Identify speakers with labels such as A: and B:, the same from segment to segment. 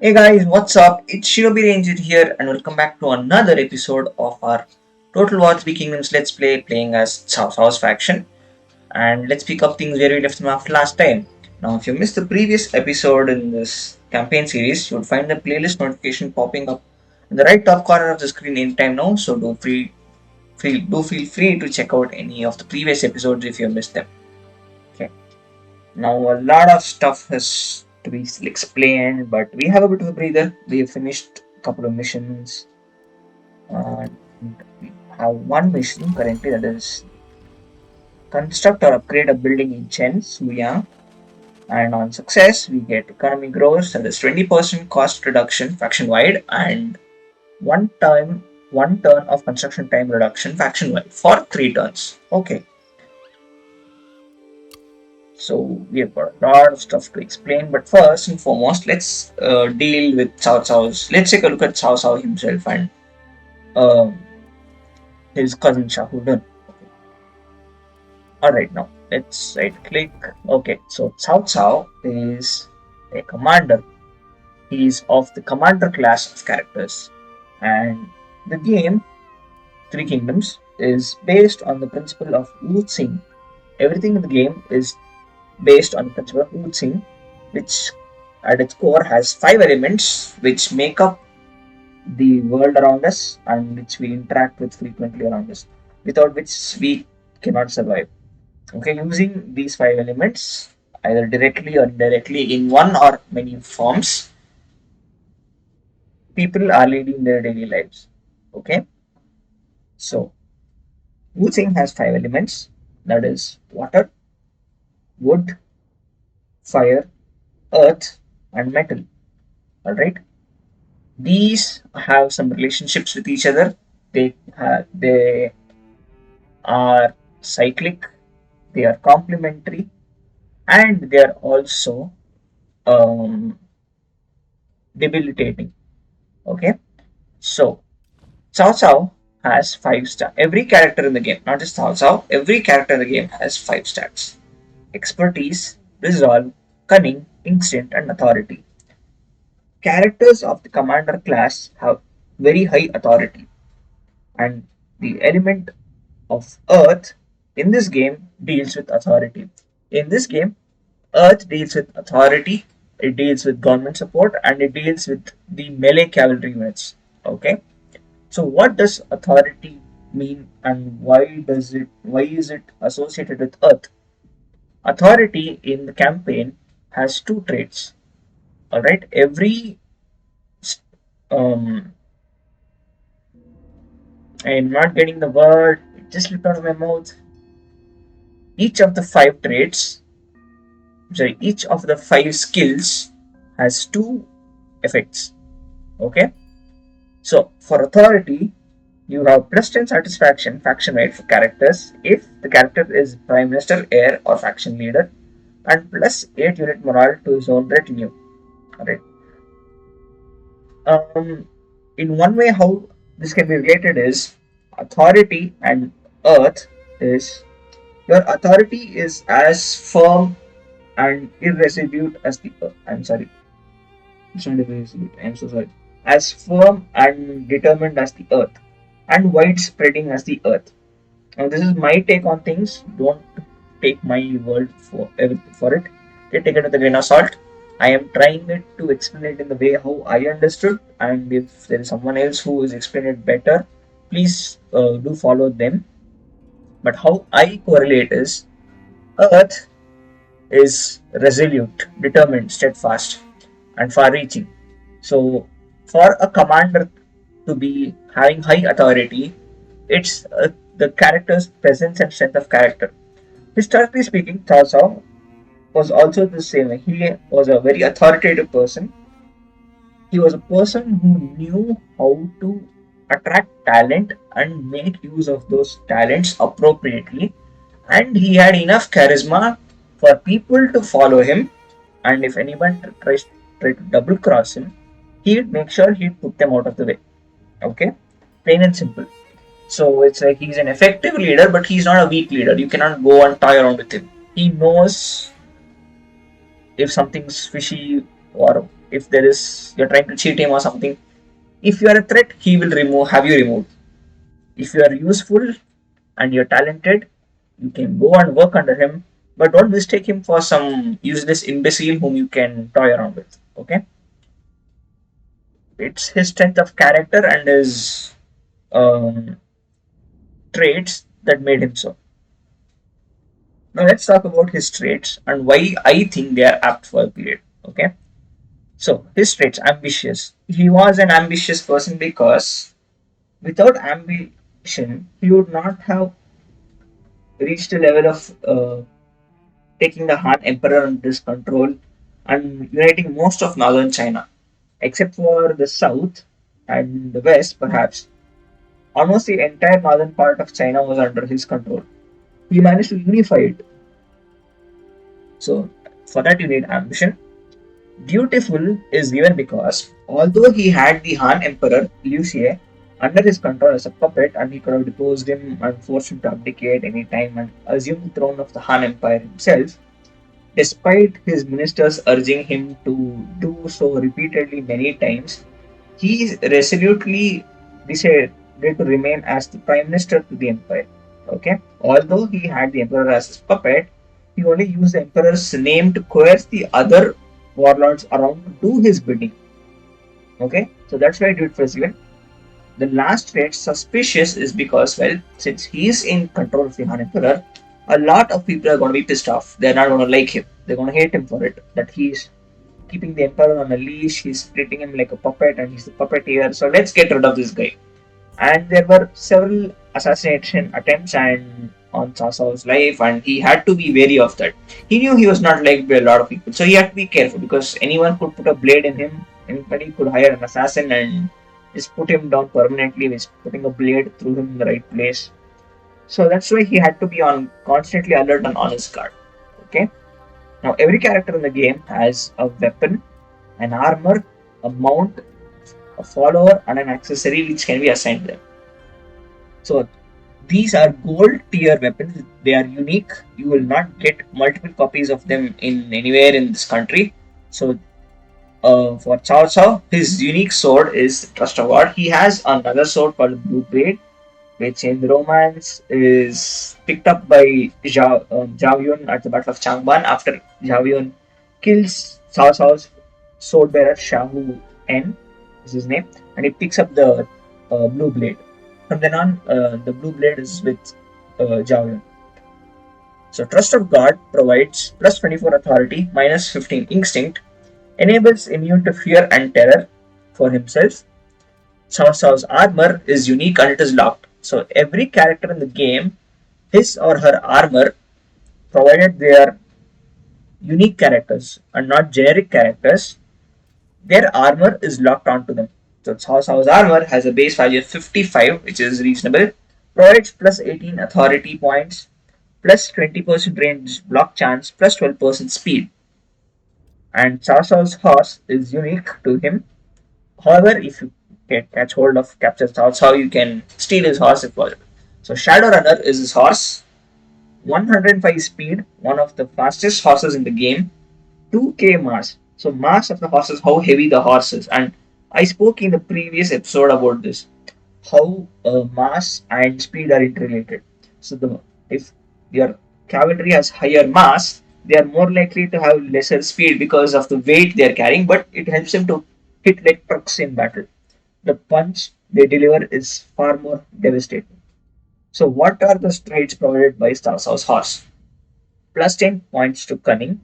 A: Hey guys, what's up? It's Shinobi Ranger here, and welcome back to another episode of our Total War 3 Kingdoms Let's Play, playing as Cao Cao's faction. And let's pick up things where we left them off last time. Now, if you missed the previous episode in this campaign series, you'll find the playlist notification popping up in the right top corner of the screen anytime now, so do feel free to check out any of the previous episodes if you missed them. Okay. Now a lot of stuff has to be explained, but we have a bit of a breather. We have finished a couple of missions, and we have one mission currently, that is construct or upgrade a building in Chen, Suyang. And on success, we get economy growth, that is 20% cost reduction faction wide, and one turn of construction time reduction faction wide for 3 turns. Okay. So we have got a lot of stuff to explain, but first and foremost, let's deal with Cao Cao's. Let's take a look at Cao Cao himself and um, his cousin Shahudun. Okay. Alright, now let's right click. Okay, so Cao Cao is a commander. He is of the commander class of characters, and the game Three Kingdoms is based on the principle of Wu Xing. Everything in the game is based on the principle of Wu Xing, which at its core has 5 elements which make up the world around us and which we interact with frequently around us, without which we cannot survive. Okay, using these 5 elements either directly or indirectly in one or many forms, people are leading their daily lives. Okay, so Wu Xing has 5 elements, that is water, wood, fire, earth, and metal. Alright, these have some relationships with each other. They are cyclic, they are complementary, and they are also um, debilitating. Okay, so Cao Cao has 5 stats. Every character in the game, not just Cao Cao, every character in the game has 5 stats: expertise, resolve, cunning, instinct, and authority. Characters of the commander class have very high authority, and the element of Earth in this game deals with authority. In this game, Earth deals with authority, it deals with government support, and it deals with the melee cavalry units. Okay, so what does authority mean, and why is it associated with Earth? Authority in the campaign has 2 traits. All right, um, I'm not getting the word. It just slipped out of my mouth. Each of the 5 traits, each of the 5 skills has 2 effects. Okay, so for authority, you have +10 satisfaction faction wide for characters if the character is prime minister, heir, or faction leader, and +8 unit morale to his own retinue. Alright. In one way, how this can be related is authority and earth is your authority is as firm and irresolute as the earth. I'm sorry, it's not irresolute. I'm so sorry. As firm and determined as the earth, and widespreading as the earth. Now, this is my take on things. Don't take my word for it. Okay, take it with a grain of salt. I am trying to explain it in the way how I understood, and if there is someone else who is explaining it better, please do follow them. But how I correlate is Earth is resolute, determined, steadfast, and far-reaching. So, for a commander to be having high authority, it's the character's presence and strength of character. Historically speaking, Cao Cao was also the same. He was a very authoritative person. He was a person who knew how to attract talent and make use of those talents appropriately. And he had enough charisma for people to follow him. And if anyone try to double cross him, he'd make sure he'd put them out of the way. Okay? Plain and simple. So it's like he's an effective leader, but he's not a weak leader. You cannot go and toy around with him. He knows if something's fishy or if there is you're trying to cheat him or something. If you are a threat, he will have you removed. If you are useful and you're talented, you can go and work under him, but don't mistake him for some useless imbecile whom you can toy around with. Okay, it's his strength of character and his um, traits that made him so. Now let's talk about his traits and why I think they are apt for a period. Okay, so his traits: ambitious. He was an ambitious person because without ambition, he would not have reached a level of taking the Han Emperor under his control and uniting most of northern China, except for the south and the west, perhaps. Almost the entire northern part of China was under his control. He managed to unify it. So, for that, you need ambition. Dutiful is given because although he had the Han Emperor Liu Xie under his control as a puppet, and he could have deposed him and forced him to abdicate any time and assume the throne of the Han Empire himself, despite his ministers urging him to do so repeatedly many times, he resolutely decided to remain as the prime minister to the empire. Okay, although he had the emperor as his puppet, he only used the emperor's name to coerce the other warlords around to do his bidding. Okay, so that's why I did first given. The last trait, suspicious, is because, well, since he is in control of the Han Emperor, a lot of people are going to be pissed off. They're not going to like him. They're going to hate him for it. That he's keeping the Emperor on a leash, he's treating him like a puppet, and he's the puppeteer. So let's get rid of this guy. And there were several assassination attempts and on Cao Cao's life, and he had to be wary of that. He knew he was not liked by a lot of people, so he had to be careful because anyone could put a blade in him. Anybody could hire an assassin and just put him down permanently with putting a blade through him in the right place. So that's why he had to be on constantly alert and on his guard. Okay. Now every character in the game has a weapon, an armor, a mount, a follower, and an accessory which can be assigned them. So these are gold tier weapons. They are unique. You will not get multiple copies of them in anywhere in this country. So for Cao Cao, his unique sword is Trust of God. He has another sword called Blue Blade, which in romance is picked up by Zhao Yun at the Battle of Changban after Zhao Yun kills Cao Cao's sword bearer Shahu N, is his name, and he picks up the Blue Blade. From then on, the Blue Blade is with Zhao Yun. So Trust of God provides plus 24 authority, minus 15 instinct, enables immune to fear and terror for himself. Cao Cao's armor is unique and it is locked. So every character in the game, his or her armor, provided they are unique characters and not generic characters, their armor is locked onto them. So Cao Cao's armor has a base value of 55, which is reasonable, provides plus 18 authority points, plus 20% range block chance, plus 12% speed. And Cao Cao's horse is unique to him. However, if you catch hold of capture Cao Cao, you can steal his horse if possible. So Shadowrunner is his horse, 105 speed, one of the fastest horses in the game, 2k mass. So mass of the horse is how heavy the horse is, and I spoke in the previous episode about this, how mass and speed are interrelated. So if your cavalry has higher mass, they are more likely to have lesser speed because of the weight they are carrying, but it helps them to hit like trucks in battle. The punch they deliver is far more devastating. So what are the traits provided by Cao Cao's horse? Plus 10 points to cunning,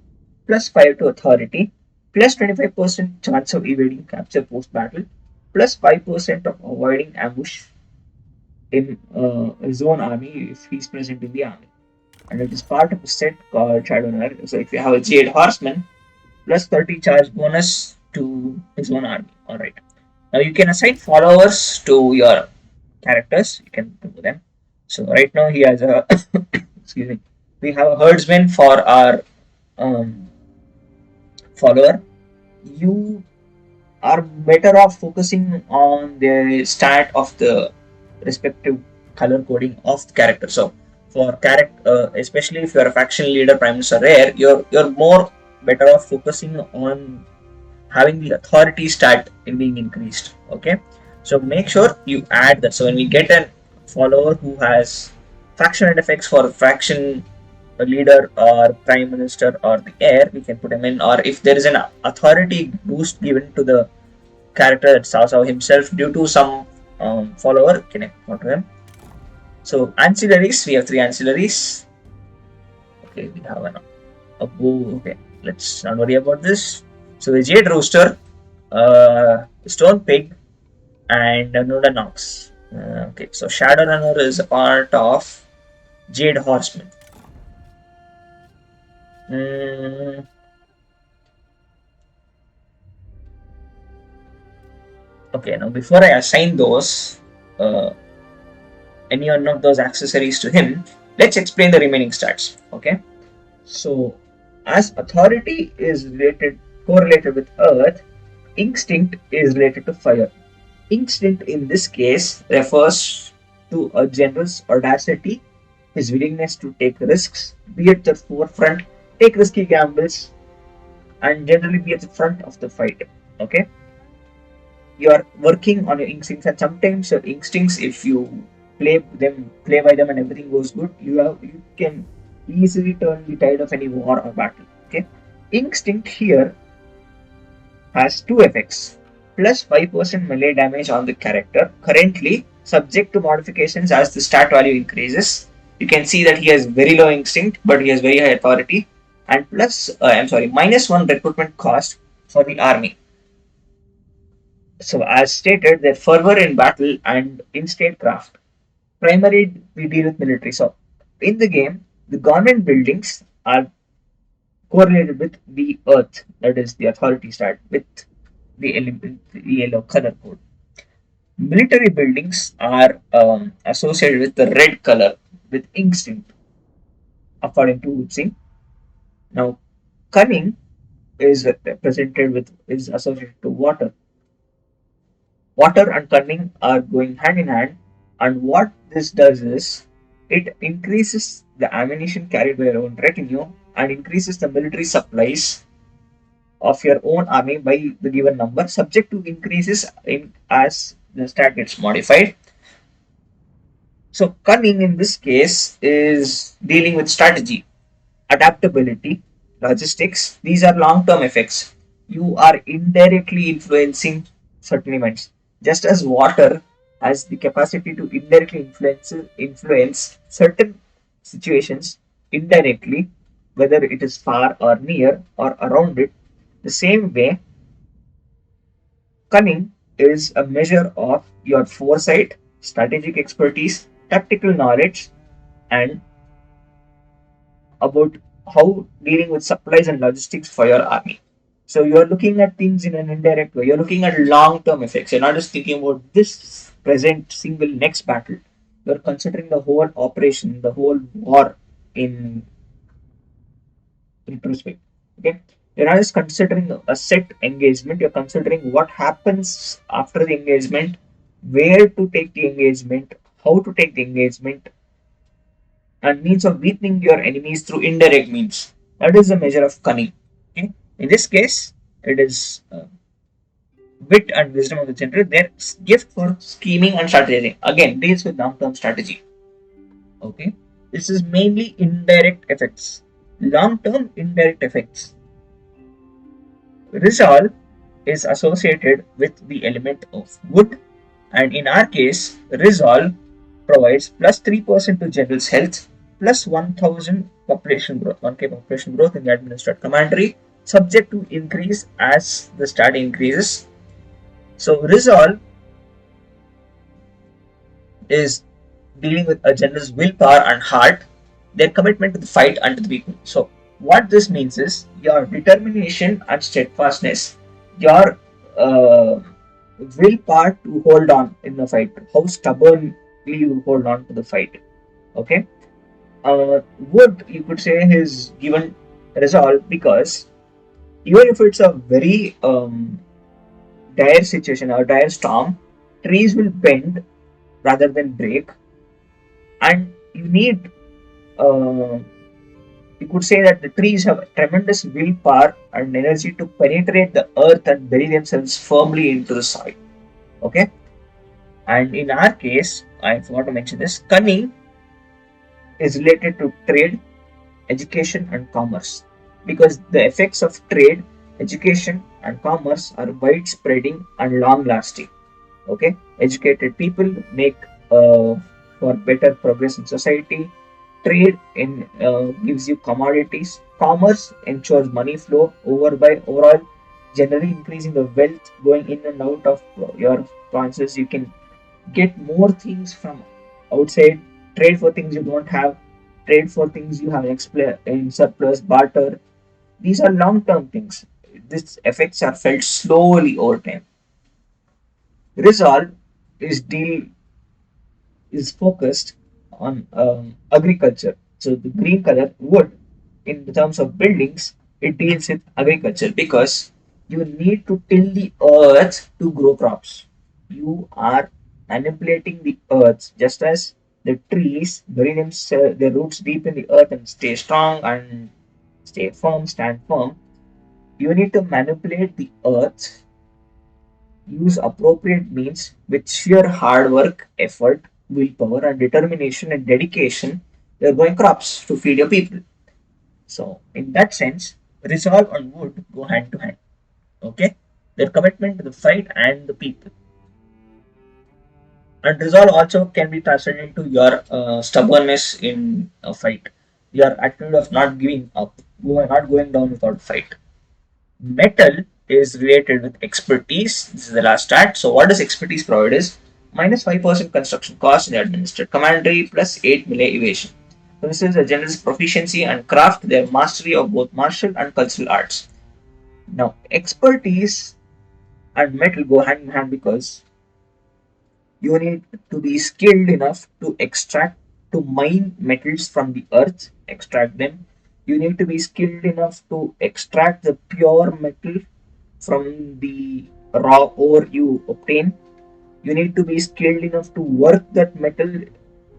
A: plus 5 to authority, plus 25% chance of evading capture post battle, plus 5% of avoiding ambush in his own army if he's present in the army. And it is part of a set called Shadowrunner. So if you have a Jade Horseman, plus 30 charge bonus to his own army. Alright. Now you can assign followers to your characters. You can do them. So right now he has a excuse me. We have a herdsman for our follower. You are better off focusing on the stat of the respective color coding of the character. So for character, especially if you're a faction leader, prime minister, rare, you're more better off focusing on having the authority stat in being increased. Okay, so make sure you add that. So when we get a follower who has faction and effects for faction leader or prime minister or the heir, we can put him in. Or if there is an authority boost given to the character that Cao Cao himself due to some follower, can I go to him? So ancillaries, we have three ancillaries. Okay, we have a bow. Okay, let's not worry about this. So the Jade Rooster, Stone Pig, and Nuda Nox. Okay, so Shadow Runner is a part of Jade Horseman. Mm, okay, now before I assign those, any one of those accessories to him, let's explain the remaining stats. Okay, so as authority is correlated with Earth, instinct is related to fire. Instinct in this case refers to a general's audacity, his willingness to take risks, be at the forefront, take risky gambles, and generally be at the front of the fight. Okay, you are working on your instincts, and sometimes your instincts, if you play by them, and everything goes good, you can easily turn the tide of any war or battle. Okay, instinct here has two effects: plus 5% melee damage on the character, currently subject to modifications as the stat value increases. You can see that he has very low instinct, but he has very high authority, and minus 1 recruitment cost for the army. So, as stated, their fervor in battle and in statecraft. Primarily, we deal with military. So, in the game, the government buildings are correlated with the earth, that is the authority stat, with the yellow color code. Military buildings are associated with the red color, with instinct, according to Wuxing. Now, cunning is represented with is associated to water. Water and cunning are going hand in hand, and what this does is it increases the ammunition carried by your own retinue and increases the military supplies of your own army by the given number, subject to increases in as the stat gets modified. So cunning in this case is dealing with strategy, adaptability, logistics. These are long-term effects. You are indirectly influencing certain events. Just as water has the capacity to indirectly influence certain situations indirectly, whether it is far or near or around it, the same way cunning is a measure of your foresight, strategic expertise, tactical knowledge, and about how dealing with supplies and logistics for your army. So you're looking at things in an indirect way. You're looking at long-term effects. You're not just thinking about this present single next battle. You're considering the whole operation, the whole war in retrospect. Okay, you're not just considering a set engagement. You're considering what happens after the engagement, where to take the engagement, how to take the engagement, and means of weakening your enemies through indirect means. That is a measure of cunning. Okay? In this case, it is wit and wisdom of the general, their gift for scheming and strategizing. Again, deals with long-term strategy. Okay, this is mainly indirect effects. Long-term indirect effects. Resolve is associated with the element of wood, and in our case, resolve provides plus 3% to general's health, plus 1000 population growth, 1k population growth in the administered commandery, subject to increase as the stat increases. So resolve is dealing with a general's willpower and heart, their commitment to the fight and to the people. So what this means is your determination and steadfastness, your willpower to hold on in the fight, how stubbornly you hold on to the fight. Okay, wood, you could say, is given resolve because even if it's a very dire situation or dire storm, trees will bend rather than break, and you need uh, You could say that the trees have tremendous willpower and energy to penetrate the earth and bury themselves firmly into the soil. Okay, and in our case, I forgot to mention this. Cunning is related to trade, education, and commerce because the effects of trade, education, and commerce are widespreading and long lasting. Okay, educated people make for better progress in society. Trade in gives you commodities. Commerce ensures money flow over by overall, generally increasing the wealth going in and out of your provinces. You can get more things from outside. Trade for things you don't have. Trade for things you have in surplus. Barter. These are long-term things. These effects are felt slowly over time. Resolve is deal is focused on agriculture. So the green color wood, in the terms of buildings, it deals with agriculture because you need to till the earth to grow crops. You are manipulating the earth just as the trees bury their roots deep in the earth and stay strong and stay firm, stand firm. You need to manipulate the earth, use appropriate means with sheer hard work, effort, willpower, and determination and dedication. You're growing crops to feed your people. So, in that sense, resolve and wood go hand to hand. Okay? Their commitment to the fight and the people. And resolve also can be translated into your stubbornness in a fight. Your attitude of not giving up, not going down without a fight. Metal is related with expertise. This is the last stat. So what does expertise provide is minus 5% construction cost in the administered commandery plus 8 melee evasion. So this is a general's proficiency and craft, their mastery of both martial and cultural arts. Now expertise and metal go hand in hand because you need to be skilled enough to to mine metals from the earth, extract them. You need to be skilled enough to extract the pure metal from the raw ore you obtain. You need to be skilled enough to work that metal,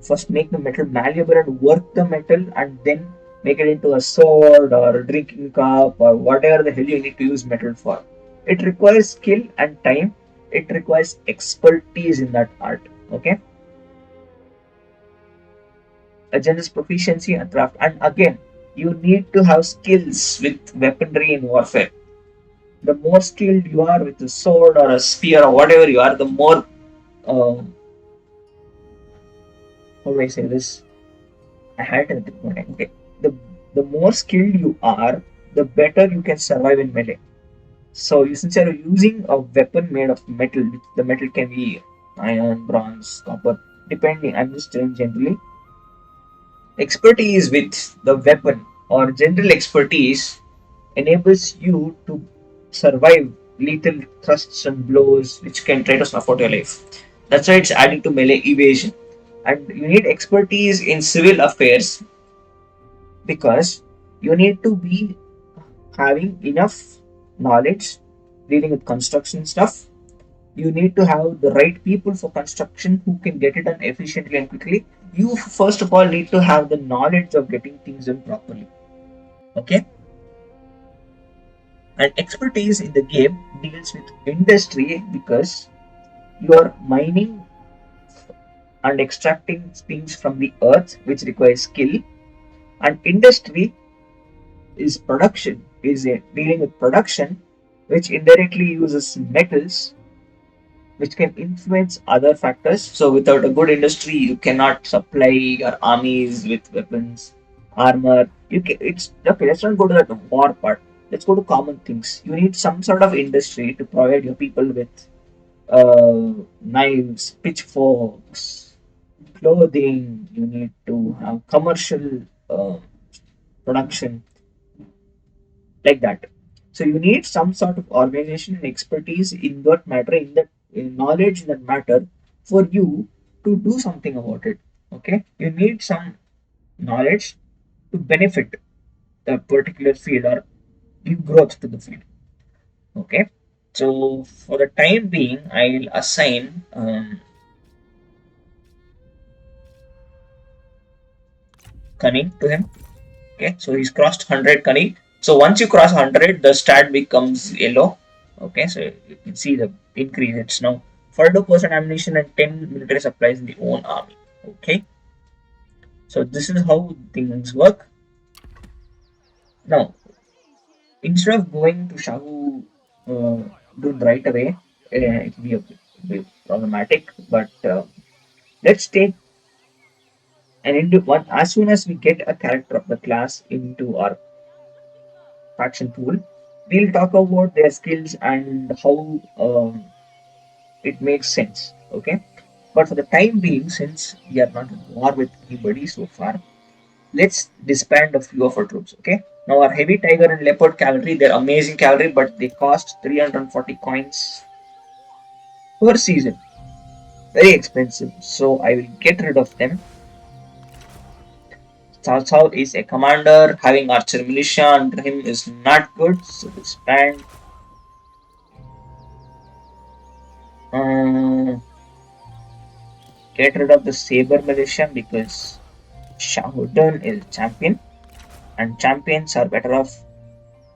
A: first make the metal malleable and work the metal, and then make it into a sword or a drinking cup or whatever the hell you need to use metal for. It requires skill and time. It requires expertise in that art. Okay, a generous proficiency and craft, and again, you need to have skills with weaponry in warfare. The more skilled you are with a sword or a spear or whatever you are, the more how do I say this? I had it at the point. Okay, the the more skilled you are, the better you can survive in melee. So since you're using a weapon made of metal, the metal can be iron, bronze, copper, depending. I'm just saying generally. Expertise with the weapon or general expertise enables you to survive lethal thrusts and blows which can try to snuff out your life. That's why it's adding to melee evasion. And you need expertise in civil affairs because you need to be having enough knowledge dealing with construction stuff. You need to have the right people for construction who can get it done efficiently and quickly. You first of all need to have the knowledge of getting things done properly. Okay, and expertise in the game deals with industry because you are mining and extracting things from the earth which requires skill, and industry is production, is dealing with production which indirectly uses metals which can influence other factors. So without a good industry you cannot supply your armies with weapons, armor. It's okay, let's not go to that war part. Let's go to common things. You need some sort of industry to provide your people with knives, pitchforks, clothing. You need to have commercial production like that. So you need some sort of organization and expertise in that matter, in that in knowledge in that matter, for you to do something about it. Okay, you need some knowledge to benefit the particular field or give growth to the field. Okay, so for the time being, I'll assign cunning to him. Okay, so he's crossed 100 Kani. So once you cross 100, the stat becomes yellow. Okay, so you can see the increase. It's now 42% ammunition and 10 military supplies in the own army. Okay, so this is how things work. Now, instead of going to Shahu right away, it will be a bit problematic. But let's take an into one as soon as we get a character of the class into our faction pool, we'll talk about their skills and how it makes sense. Okay, but for the time being, since we are not in war with anybody so far, let's disband a few of our troops. Okay, now our heavy tiger and leopard cavalry, they're amazing cavalry, but they cost 340 coins per season. Very expensive. So I will get rid of them. Cao Cao is a commander, having archer militia under him is not good. So disband. Um, get rid of the saber militia because Shahudun is champion, and champions are better off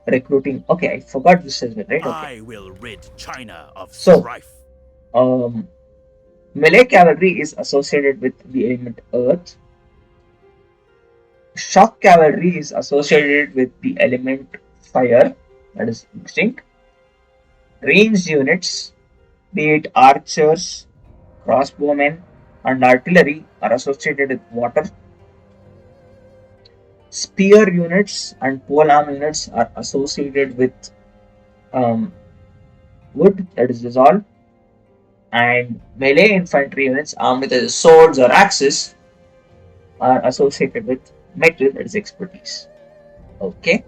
A: recruiting. Okay, I forgot this as well, right? Okay.
B: I will rid China of
A: So,
B: strife.
A: um, melee cavalry is associated with the element earth. Shock cavalry is associated with the element fire, that is instinct. Ranged units, be it archers, crossbowmen, and artillery, are associated with water. Spear units and polearm units are associated with um, wood, that is dissolved. And melee infantry units armed with either swords or axes are associated with metal, that is expertise. Okay,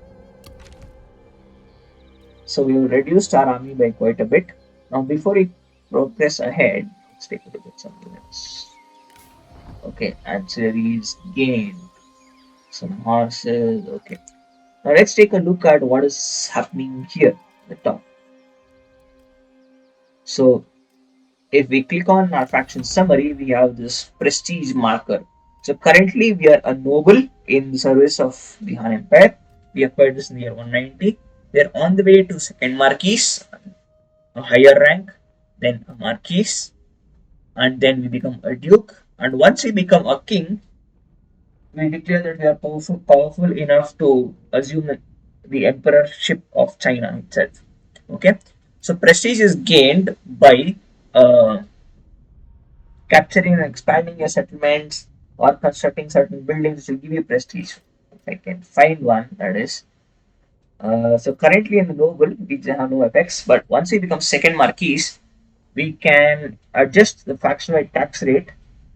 A: so we have reduced our army by quite a bit. Now, before we progress ahead, let's take a look at something else. Okay, ancillaries gained, some horses. Okay, now let's take a look at what is happening here at the top. So, if we click on our faction summary, we have this prestige marker. So currently we are a noble in the service of the Han Empire. We acquired this in the year 190. We are on the way to second marquis, a higher rank, then a marquis, and then we become a duke. And once we become a king, we declare that we are powerful enough to assume the emperorship of China itself. Okay, so prestige is gained by uh, capturing and expanding your settlements or constructing certain buildings which will give you prestige. If I can find one, that is. So currently in the noble, we have no effects, but once we become second marquis, we can adjust the faction-wide tax rate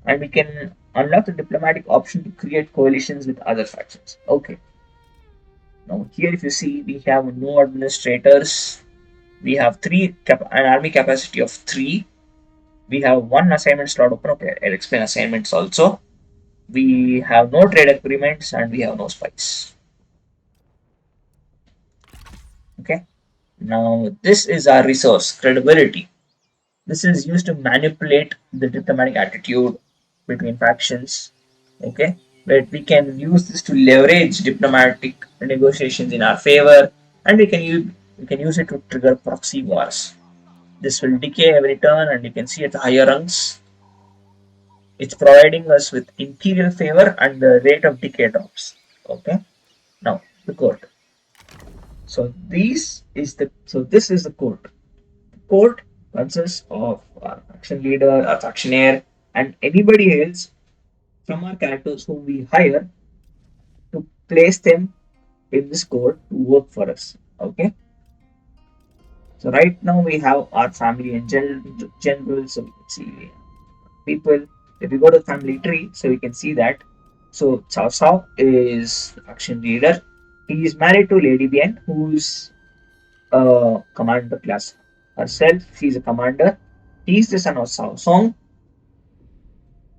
A: and we can unlock the diplomatic option to create coalitions with other factions. Okay. Now here if you see, we have no administrators. We have an army capacity of 3. We have one assignment slot open. Okay, I'll explain assignments also. We have no trade agreements and we have no spies. Okay, now this is our resource, credibility. This is used to manipulate the diplomatic attitude between factions. Okay, but we can use this to leverage diplomatic negotiations in our favor, and we can use it to trigger proxy wars. This will decay every turn, and you can see at the higher rungs it's providing us with imperial favor and the rate of decay drops. Okay, now the court. This is the court. The court consists of our faction leader, our factionaire, and anybody else from our characters whom we hire to place them in this court to work for us. Okay, so right now we have our family in general. So we can see people. If we go to the family tree, so we can see that. So Cao Cao is the faction leader. He is married to Lady Bien, who's commander class herself. She's a commander. He's the son of Cao Song,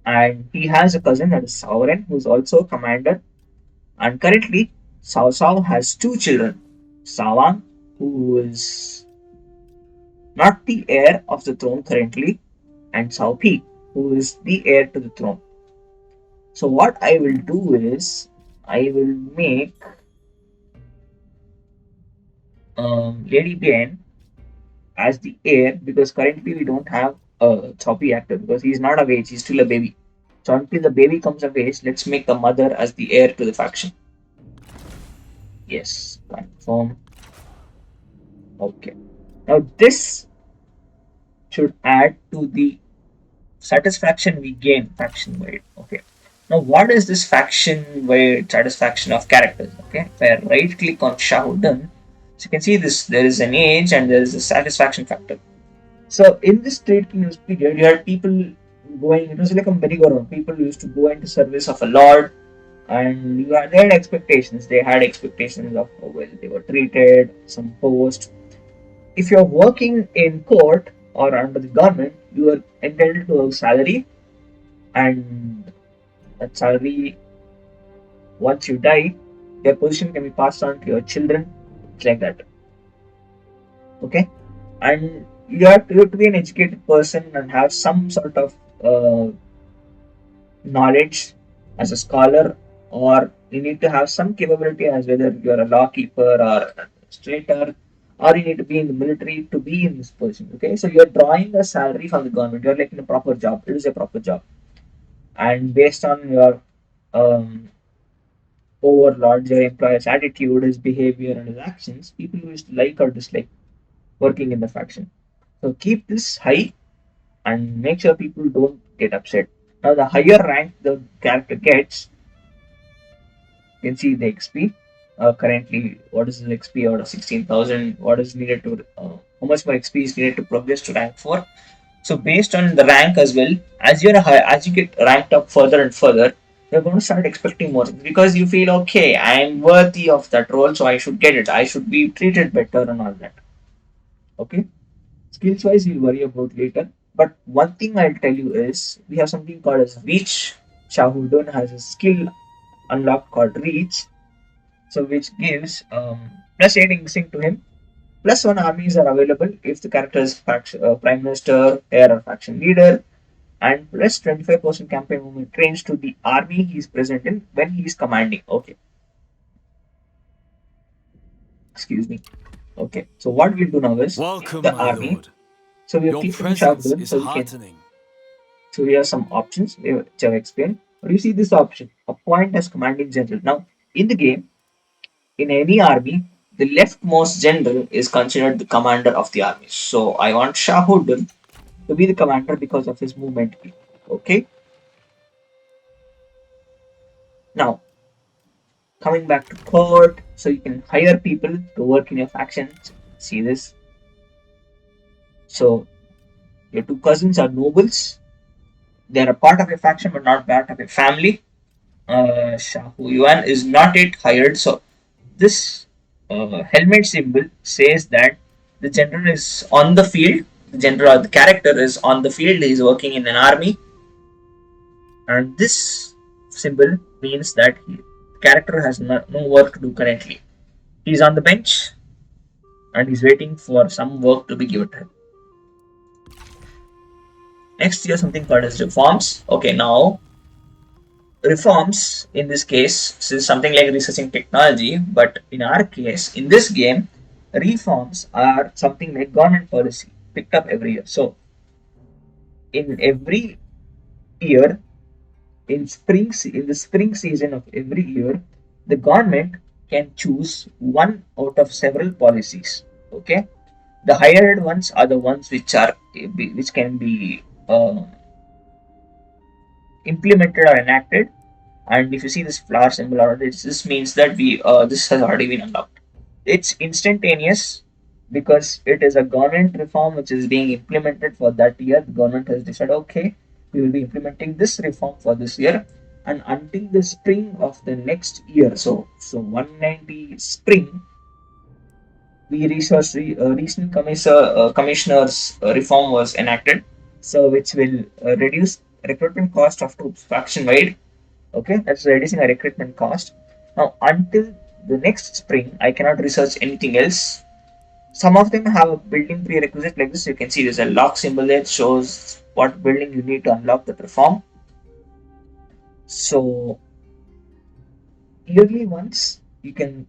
A: and he has a cousin that is Cao Ren, who's also a commander. And currently, Cao Cao has 2 children. Cao Wang, who is not the heir of the throne currently, and Cao Pi, who is the heir to the throne. So what I will do is I will make Lady Bien as the heir because currently we don't have a choppy actor because he's not of age, he's still a baby. So until the baby comes of age, let's make the mother as the heir to the faction. Yes, confirm. Okay. Now this should add to the satisfaction we gain faction wide. Okay. Now what is this faction wide satisfaction of characters? Okay. If I right click on Shahudun, so you can see this there is an age and there is a satisfaction factor. So in this trade kingdoms period, you had people going. It was like a merry-go-round. People used to go into service of a lord, and they had expectations. They had expectations of how well they were treated, some post. If you're working in court or under the government, you are entitled to a salary, and that salary, once you die, your position can be passed on to your children. It's like that. Okay, and you have to be an educated person and have some sort of knowledge as a scholar, or you need to have some capability as whether you're a law keeper or an administrator, or you need to be in the military to be in this position. Okay, so you're drawing a salary from the government. You're like in a proper job. It is a proper job, and based on your um, overlord, your employer's attitude, his behavior, and his actions, people used to like or dislike working in the faction. So keep this high and make sure people don't get upset. Now, the higher rank the character gets, you can see the XP. Currently, what is the XP out of 16,000? What is needed to, how much more XP is needed to progress to rank 4? So, based on the rank as well, as you get ranked up further and further, you're going to start expecting more things because you feel okay, I'm worthy of that role, so I should get it. I should be treated better and all that. Okay, skills wise, you'll worry about later. But one thing I'll tell you is we have something called as Reach. Shahudun has a skill unlocked called Reach, so which gives plus 8 instinct to him. Plus 1 armies are available if the character is prime minister, heir, or faction leader, and plus 25% campaign movement trains to the army he is present in when he is commanding. Okay, excuse me. Okay, so what we'll do now is pick
B: Welcome,
A: the
B: my
A: army.
B: lord.
A: So we are
B: Your
A: clicking
B: presence
A: Shahudun
B: is
A: so we can.
B: heartening.
A: So here are some options which I've explained. But you see this option, appoint as commanding general. Now, in the game, in any army, the leftmost general is considered the commander of the army. So I want Shahudun to be the commander because of his movement speed. Okay. Now, coming back to court, so you can hire people to work in your factions. See this. So your two cousins are nobles. They are a part of your faction, but not part of your family. Shahu Yuan is not yet hired, so this helmet symbol says that the general is on the field. The general, or the character is on the field. He is working in an army, and this symbol means that the character has no work to do currently. He's on the bench and he's waiting for some work to be given to him. Next, you have something called as reforms. Okay, now reforms in this case is something like researching technology, but in our case, in this game, reforms are something like government policy picked up every year. So in every year, in the spring season of every year, the government can choose one out of several policies. Okay, the higher ones are the ones which can be implemented or enacted. And if you see this flower symbol or this means that we this has already been unlocked. It's instantaneous because it is a government reform which is being implemented for that year. The government has decided, okay, we will be implementing this reform for this year, and until the spring of the next year. So 190 spring, we researched recent commissioners reform was enacted, so which will reduce recruitment cost of troops faction wide. Okay, that's reducing our recruitment cost. Now, until the next spring, I cannot research anything else. Some of them have a building prerequisite like this. You can see there's a lock symbol that shows what building you need to unlock the reform. So yearly once you can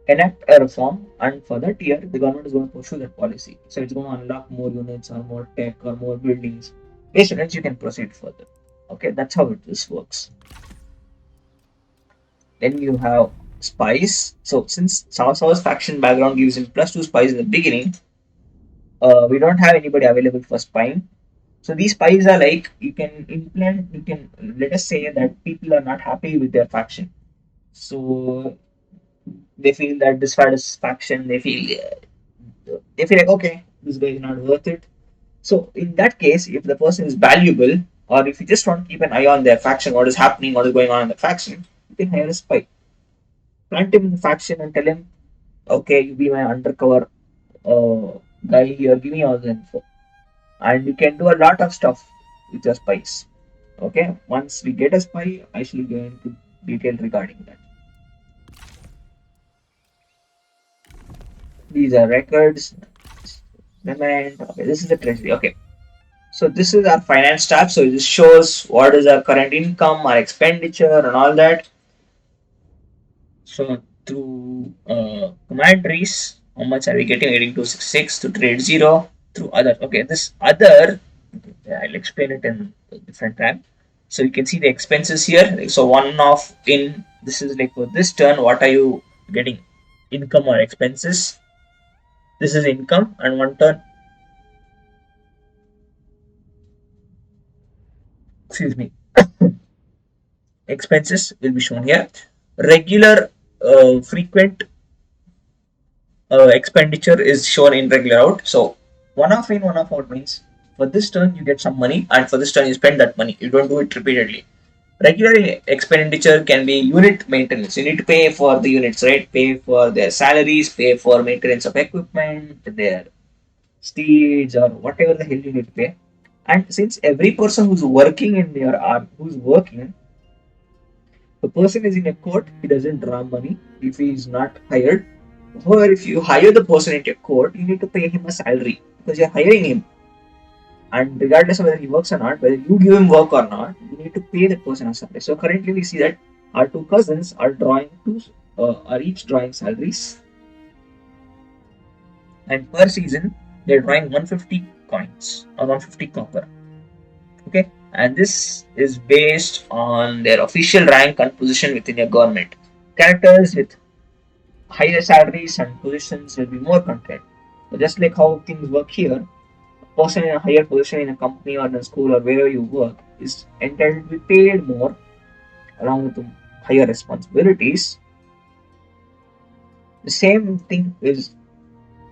A: enact a reform, and for that year, the government is going to pursue that policy. So it's going to unlock more units or more tech or more buildings. Based on it, you can proceed further. Okay, that's how this works. Then you have spies. So since Cao Cao's faction background gives him +2 spies in the beginning, we don't have anybody available for spying. So these spies are like you can implement. You can let us say that people are not happy with their faction. So they feel that dissatisfaction. They feel like okay, this guy is not worth it. So in that case, if the person is valuable, or if you just want to keep an eye on their faction, what is happening, what is going on in the faction, you can hire a spy. Plant him in the faction and tell him, okay, you be my undercover guy here, give me all the info. And you can do a lot of stuff with your spies. Okay, once we get a spy, I shall go into detail regarding that. These are records. Okay, this is the treasury. Okay, so this is our finance tab. So this shows what is our current income, our expenditure, and all that. So through commentaries, how much are we getting? 8266 to trade zero through other. Okay, this other, okay, I'll explain it in a different tab. So you can see the expenses here. So one off in this is like for this turn, what are you getting? Income or expenses? This is income, and one turn, excuse me, expenses will be shown here. Regular, frequent expenditure is shown in regular out. So one off in, one off out means for this turn you get some money, and for this turn you spend that money. You don't do it repeatedly. Regular expenditure can be unit maintenance. You need to pay for the units, right? Pay for their salaries, pay for maintenance of equipment, their steeds, or whatever the hell you need to pay. And since every person who's working in your arm, who's working, the person is in a court, he doesn't draw money if he is not hired. However, if you hire the person into a court, you need to pay him a salary because you're hiring him. And regardless of whether he works or not, whether you give him work or not, you need to pay that person a salary. So currently, we see that our two cousins are each drawing salaries, and per season they're drawing 150 coins or 150 copper. Okay, and this is based on their official rank and position within your government. Characters with higher salaries and positions will be more content. So just like how things work here, a person in a higher position in a company or in a school or wherever you work is entitled to be paid more along with the higher responsibilities. The same thing is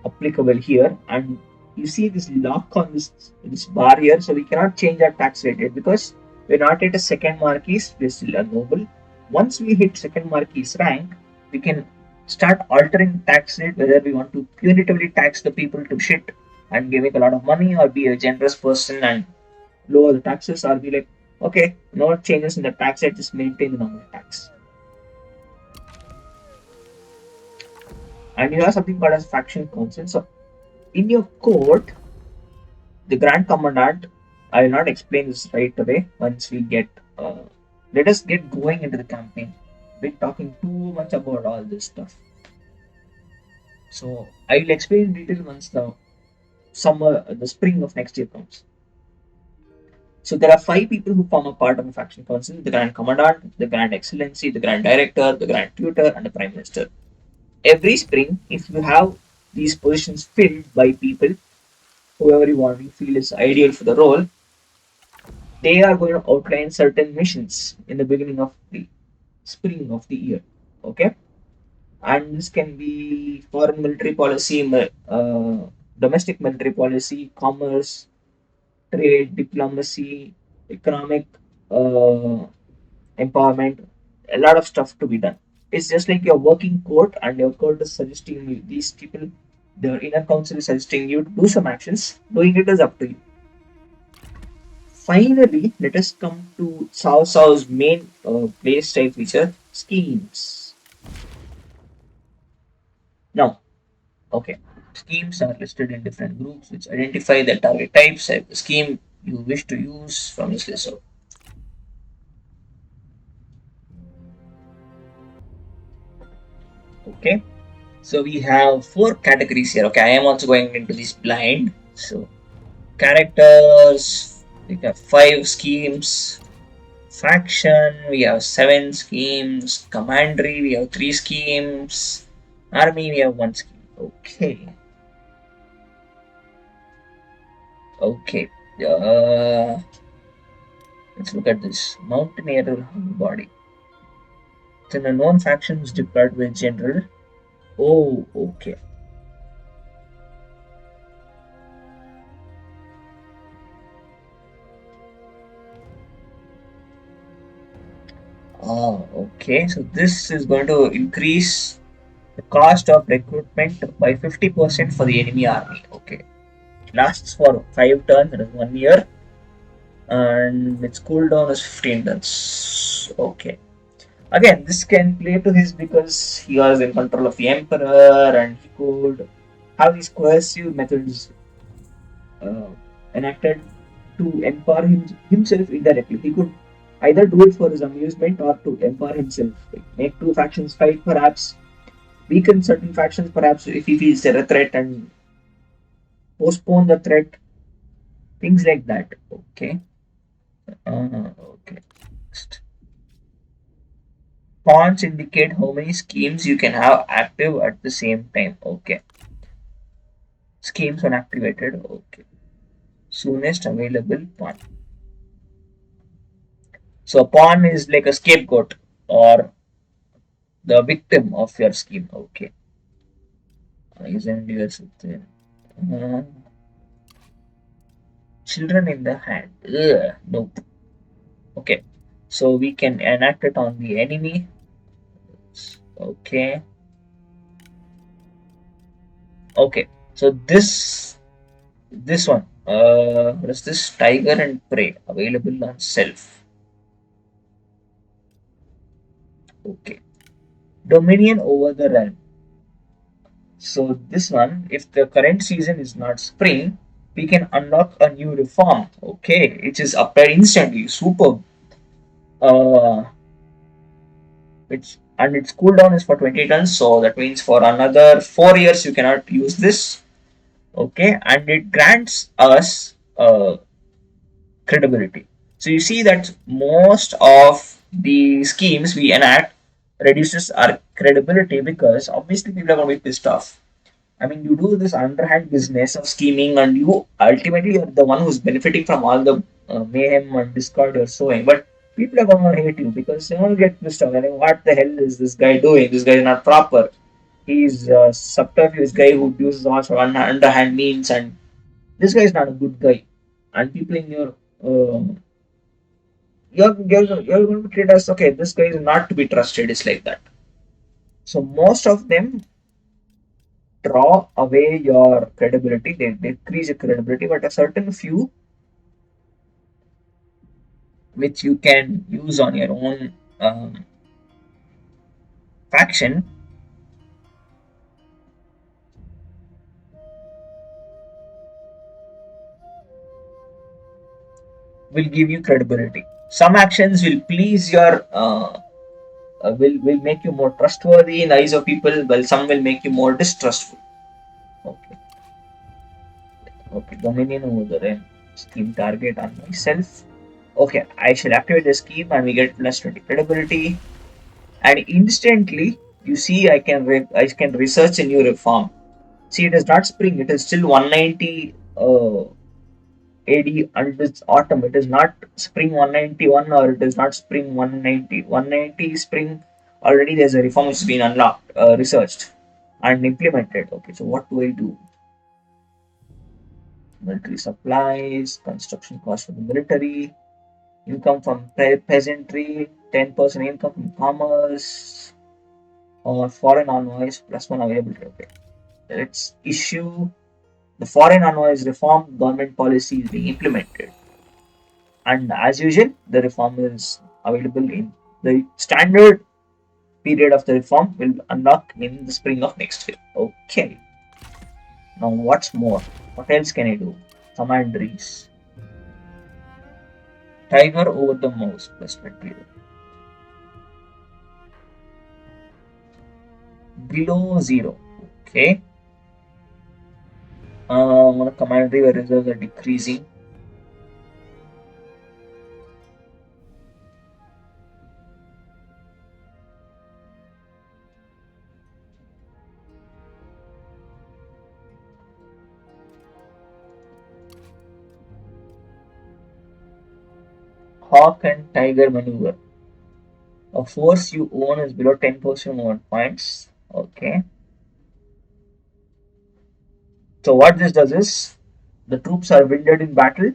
A: applicable here, and you see this lock on this bar here, so we cannot change our tax rate yet because we're not at a second marquis, we're still a noble. Once we hit second marquis rank, we can start altering tax rate, whether we want to punitively tax the people to shit and give it a lot of money, or be a generous person and lower the taxes, or be like, okay, no changes in the tax rate, just maintain the normal tax. And you have something called as faction council. So in your court, the Grand Commandant, I will not explain this right away once we get. Let us get going into the campaign. We're talking too much about all this stuff. So I will explain in detail once the spring of next year comes. So there are 5 people who form a part of the faction council: the Grand Commandant, the Grand Excellency, the Grand Director, the Grand Tutor, and the Prime Minister. Every spring, if you have these positions filled by people, whoever you feel is ideal for the role, they are going to outline certain missions in the beginning of the spring of the year. Okay, and this can be foreign military policy, domestic military policy, commerce, trade, diplomacy, economic uh, empowerment, a lot of stuff to be done. It's just like your working court, and your court is suggesting you these people, the inner council is suggesting you to do some actions. Doing it is up to you. Finally, let us come to Cao Cao's main play style feature, schemes. Now, okay, schemes are listed in different groups which identify the target types of the scheme you wish to use from this list. So, Okay, so we have four categories here. Okay, I am also going into this blind. So characters, we have five schemes. Faction, we have seven schemes. Commandery, we have three schemes. Army, we have one scheme. Okay, okay. Uh, let's look at this. Mountaineer body. Then a known faction is deployed with general. Oh, okay. Ah, okay. So this is going to increase the cost of recruitment by 50% for the enemy army. Okay. It lasts for 5 turns, that is 1 year, and its cooldown is 15 turns. Okay. Again, this can play to his because he was in control of the emperor and he could have these coercive methods uh, enacted to empower himself indirectly. He could either do it for his amusement or to empower himself. Like make two factions fight, perhaps weaken certain factions, perhaps if he feels they're a threat, and postpone the threat. Things like that. Okay. Okay. Next. Pawns indicate how many schemes you can have active at the same time. Okay. Schemes unactivated. Okay. Soonest available pawn. So pawn is like a scapegoat or the victim of your scheme. Okay. Isn't yours uh, children in the hand? Ugh, nope. Okay. So we can enact it on the enemy. Okay. Okay. So this one. What is this? Tiger and prey available on self. Okay. Dominion over the realm. So this one, if the current season is not spring, we can unlock a new reform. Okay, it is applied instantly. Superb. Uh, its cooldown is for 20 turns, so that means for another 4 years you cannot use this. Okay, and it grants us credibility. So you see that most of the schemes we enact reduces our credibility because obviously people are going to be pissed off. I mean, you do this underhand business of scheming, and you ultimately are the one who's benefiting from all the mayhem and discord you're sowing. But people are going to hate you because they're going to get pissed off. Like, what the hell is this guy doing? This guy is not proper. He's a subterfuge guy who uses all sort of underhand means, and this guy is not a good guy. And people in your you're going to treat us okay. This guy is not to be trusted. It's like that. So most of them draw away your credibility, they decrease your credibility, but a certain few which you can use on your own faction will give you credibility. Some actions will please your will make you more trustworthy in the eyes of people, while some will make you more distrustful. Okay, okay, dominion over the realm. Scheme target on myself. Okay, I shall activate the scheme and we get plus 20 credibility. And instantly, you see, I can research a new reform. See, it is not spring; it is still 190 AD, and it's autumn. It is not spring 191, or it is not spring 190. 190 spring already. There's a reform which has been unlocked, researched, and implemented. Okay, so what do I do? Military supplies, construction cost for the military, income from peasantry, 10% income from commerce, or foreign envoys plus one availability. Okay, let's issue the foreign envoys reform government policy is being implemented. And as usual, the reform is available in the standard period of the reform will unlock in the spring of next year. Okay. Now what's more? What else can I do? Commanderies. Tiger over the mouse plus 20. below zero. Okay. On a commentary where reserves are decreasing. Hawk and Tiger maneuver. A force you own is below 10% movement points. Okay. So what this does is the troops are wielded in battle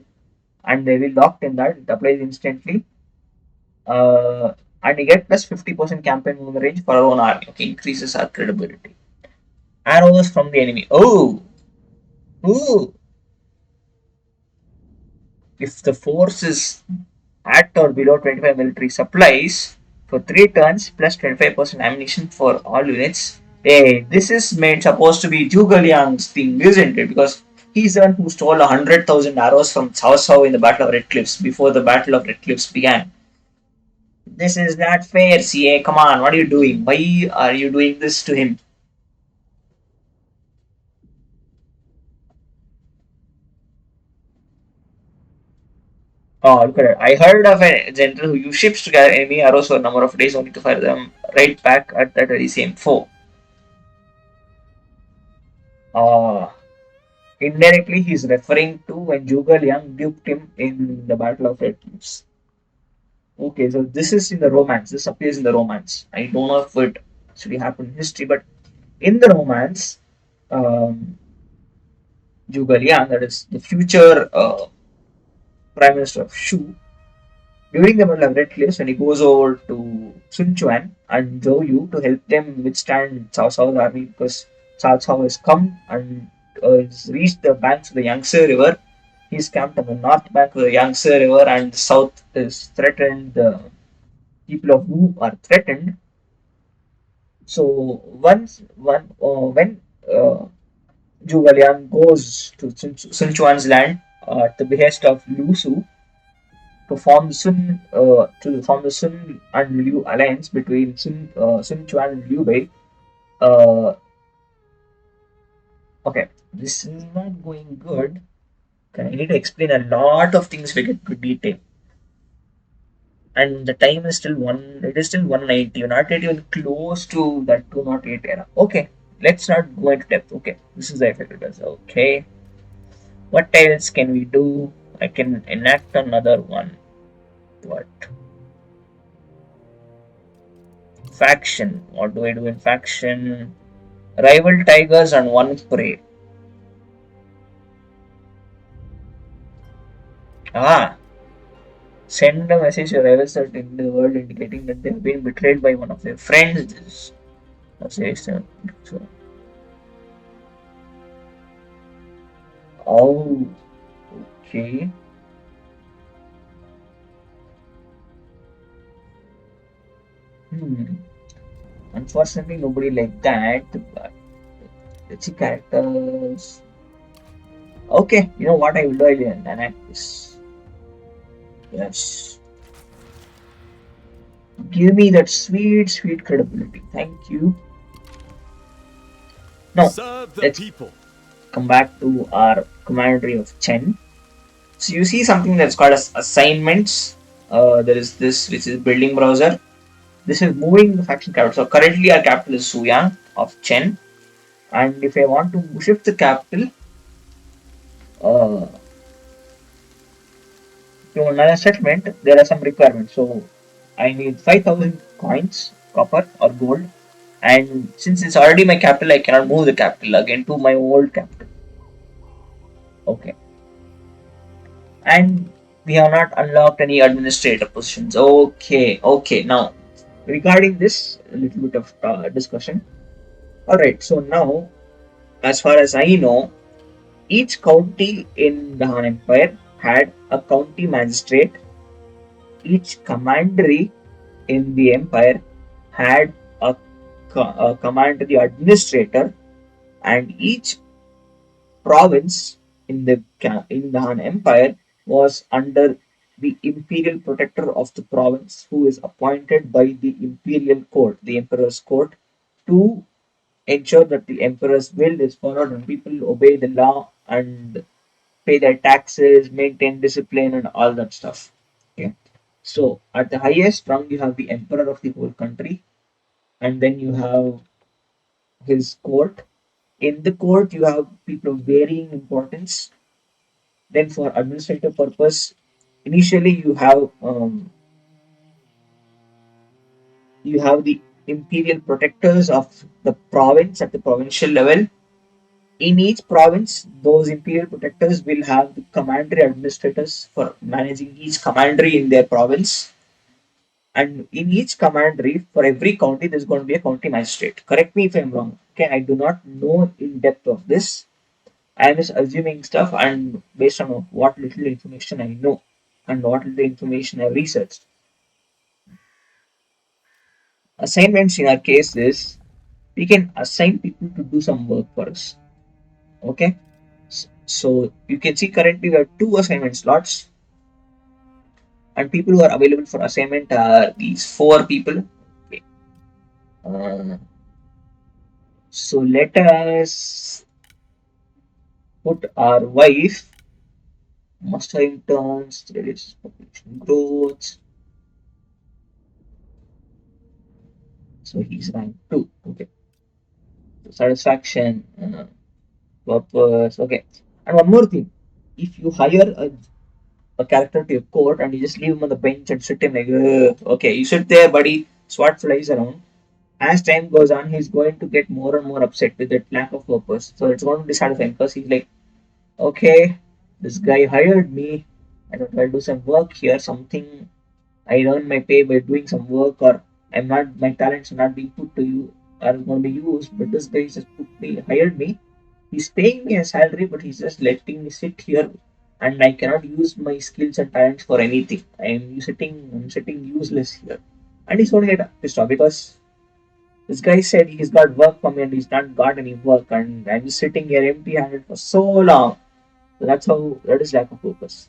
A: and they will locked in that. It applies instantly. Uh, and you get plus 50% campaign movement range for our own army. Okay, increases our credibility. Arrows from the enemy. Oh, ooh. If the force is at or below 25 military supplies for 3 turns plus 25% ammunition for all units. Hey, this is made supposed to be Zhuge Liang's thing, isn't it? Because he's the one who stole 100,000 arrows from Cao Cao in the Battle of Red Cliffs before the Battle of Red Cliffs began. This is not fair, CA. Come on, what are you doing? Why are you doing this to him? Oh, look at it. I heard of a general who used ships to gather enemy arrows for a number of days only to fire them right back at that very same foe. Uh, Indirectly, he's referring to when Zhuge Liang duped him in the Battle of Red Cliffs. Okay, so this is in the romance. This appears in the romance. I don't know if it actually happened in history, but in the romance, um, Zhuge Liang, that is the future Prime Minister of Shu, during the Battle of Red Cliffs, when he goes over to Sun Quan and Zhou Yu to help them withstand Cao Cao's army because Cao Cao has come and has reached the banks of the Yangtze River. He's camped on the north bank of the Yangtze River and the south is threatened. The people of Wu are threatened. So when Zhuge Liang goes to Sun Quan's land at the behest of Liu Su, to form the Sun and Liu alliance between Sun Quan and Liu Bei. Uh, okay, this is not going good. Okay, I need to explain a lot of things we get to detail. And the time is still one. It is still 190. You're not yet even close to that 208 era. Okay, let's not go into depth. Okay, this is the effect it does. Okay, what else can we do? I can enact another one. What faction? What do I do in faction? Rival tigers and one prey. Ah, send a message to rivals that in the world indicating that they have been betrayed by one of their friends. Assassination. So, oh, okay. Hmm. Unfortunately, nobody like that. But let's see characters. Okay, you know what I will do? I will enact this. Yes. Give me that sweet, sweet credibility. Thank you. Now,
B: Serve the
A: let's
B: people.
A: come back to our commentary of Chen. So you see something that's called as assignments. There is this which is building browser. This is moving the faction capital. So currently our capital is Suyang of Chen. And if I want to shift the capital uh, to another settlement, there are some requirements. So I need 5,000 coins, copper or gold. And since it's already my capital, I cannot move the capital again to my old capital. Okay. And we have not unlocked any administrator positions. Okay, okay. Now, regarding this, a little bit of discussion. All right. So now, as far as I know, each county in the Han Empire had a county magistrate. Each commandery in the empire had a, a commandery administrator, and each province in the Han Empire was under the imperial protector of the province, who is appointed by the imperial court, the emperor's court, to ensure that the emperor's will is followed and people obey the law and pay their taxes, maintain discipline, and all that stuff. Okay. So at the highest rung, you have the emperor of the whole country, and then you have his court. In the court, you have people of varying importance. Then, for administrative purpose, initially you have the imperial protectors of the province at the provincial level. In each province, those imperial protectors will have the commandery administrators for managing each commandery in their province. And in each commandery, for every county, there's going to be a county magistrate. Correct me if I'm wrong. Okay, I do not know in depth of this. I'm just assuming stuff and based on what little information I know and what little information I've researched. Assignments in our case is we can assign people to do some work for us. Okay, so you can see currently we have two assignment slots, and people who are available for assignment are these four people. Okay. Uh, so let us put our wife mastering turns, reduces population growth. So he's rank two. Okay, so satisfaction, purpose. Okay, and one more thing: if you hire a character to your court and you just leave him on the bench and sit him like, okay, you sit there, buddy. SWAT flies around. As time goes on, he's going to get more and more upset with that lack of purpose. So it's going to dissatisfy him because he's like, okay, this guy hired me. I thought I'll do some work here, something I earn my pay by doing some work, or I'm not my talents are not being put to you are going to be used. But this guy just hired me. He's paying me a salary, but he's just letting me sit here, and I cannot use my skills and talents for anything. I'm sitting useless here, and he's going to get pissed off because this guy said he's got work for me and he's not got any work, and I'm just sitting here empty-handed for so long. So that is lack of focus.